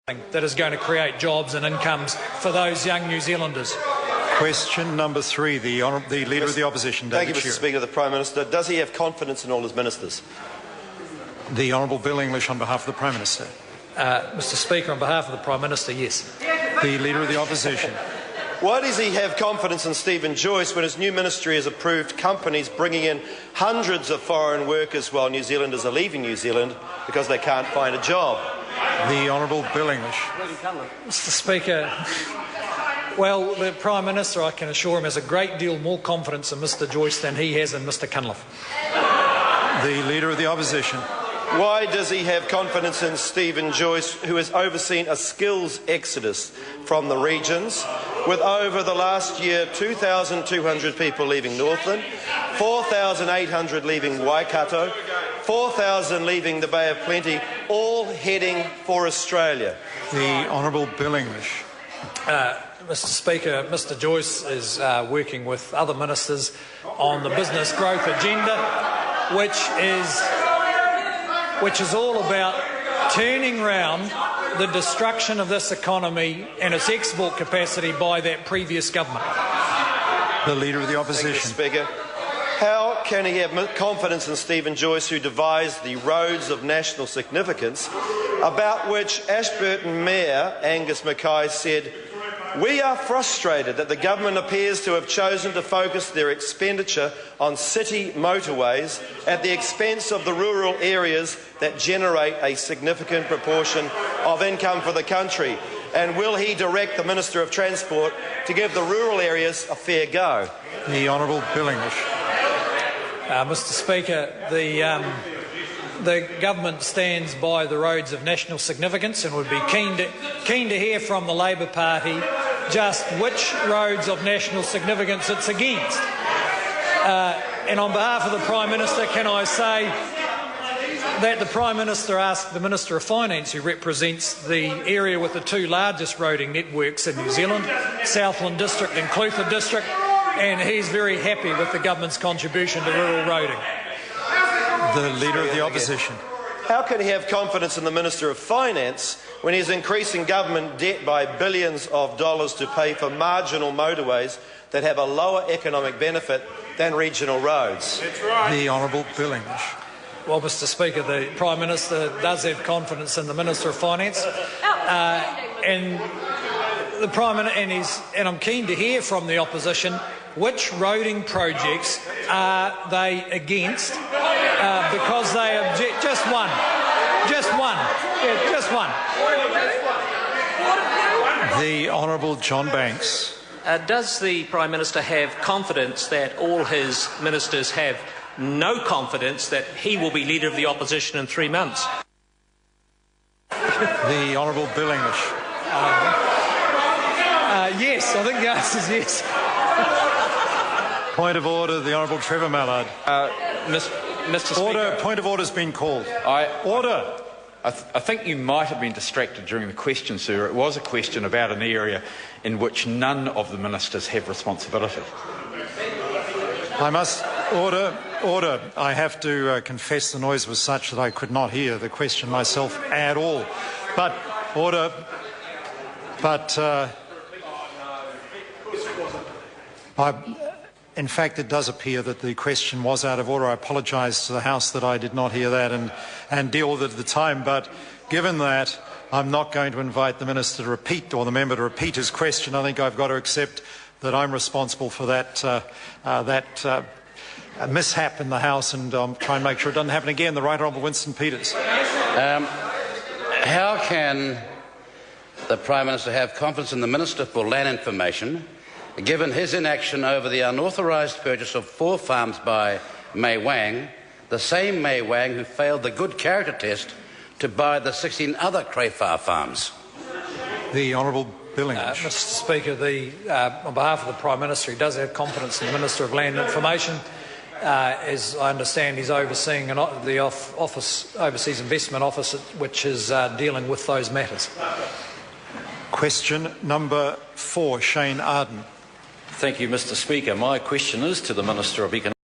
that is going to create jobs and incomes for those young New Zealanders. Question number 3, the Leader of the Opposition, David Thank you, Mr. Speaker. The Prime Minister. Does he have confidence in all his ministers? The Honourable Bill English on behalf of the Prime Minister. Mr. Speaker, on behalf of the Prime Minister, yes. The Leader of the Opposition. Why does he have confidence in Stephen Joyce when his new ministry has approved companies bringing in hundreds of foreign workers while New Zealanders are leaving New Zealand because they can't find a job? The Honourable Bill English. Mr. Speaker, well, the Prime Minister, I can assure him, has a great deal more confidence in Mr. Joyce than he has in Mr. Cunliffe. The Leader of the Opposition. Why does he have confidence in Stephen Joyce, who has overseen a skills exodus from the regions, with over the last year 2,200 people leaving Northland, 4,800 leaving Waikato, 4,000 leaving the Bay of Plenty, all heading for Australia? The Honourable Bill English. Mr. Speaker, Mr. Joyce is working with other ministers on the business growth agenda, which is all about turning round the destruction of this economy and its export capacity by that previous government. The Leader of the Opposition. Thank you, Speaker. How can he have confidence in Stephen Joyce, who devised the roads of national significance, about which Ashburton Mayor Angus Mackay said, "We are frustrated that the government appears to have chosen to focus their expenditure on city motorways at the expense of the rural areas that generate a significant proportion of income for the country." And will he direct the Minister of Transport to give the rural areas a fair go? The Honourable Bill English. Mr. Speaker, the government stands by the roads of national significance and would be keen to hear from the Labour Party just which roads of national significance it's against. And on behalf of the Prime Minister, can I say that the Prime Minister asked the Minister of Finance, who represents the area with the 2 largest roading networks in New Zealand, Southland District and Clutha District, and he's very happy with the government's contribution to rural roading. The Leader of the Opposition. How can he have confidence in the Minister of Finance when he is increasing government debt by billions of dollars to pay for marginal motorways that have a lower economic benefit than regional roads? The Honourable Bill English. Well, Mr. Speaker, the Prime Minister does have confidence in the Minister of Finance, and the Prime Minister, and I'm keen to hear from the opposition which roading projects are they against, because they object. Just one, yeah, just one. The Honourable John Banks. Does the Prime Minister have confidence that all his ministers have no confidence that he will be Leader of the Opposition in 3 months? The Honourable Bill English. Yes, I think the answer is yes. Point of order, the Honourable Trevor Mallard. Mr. Speaker. Order. Point of order has been called. Order. I think you might have been distracted during the question, sir. It was a question about an area in which none of the ministers have responsibility. I must order. I have to confess the noise was such that I could not hear the question myself at all. But order. But in fact, it does appear that the question was out of order. I apologise to the House that I did not hear that and deal with it at the time. But given that, I'm not going to invite the Minister to repeat, or the member to repeat his question. I think I've got to accept that I'm responsible for that mishap in the House, and try and make sure it doesn't happen again. The Right Honourable Winston Peters. How can the Prime Minister have confidence in the Minister for Land Information, given his inaction over the unauthorised purchase of 4 farms by May Wang, the same May Wang who failed the good character test to buy the 16 other Crayfar farms? The Honourable Bill English. Mr. Speaker, on behalf of the Prime Minister, he does have confidence in the Minister of Land Information. As I understand, he's overseeing the Overseas Investment Office, which is dealing with those matters. Question number 4, Shane Arden. Thank you, Mr. Speaker. My question is to the Minister of Economic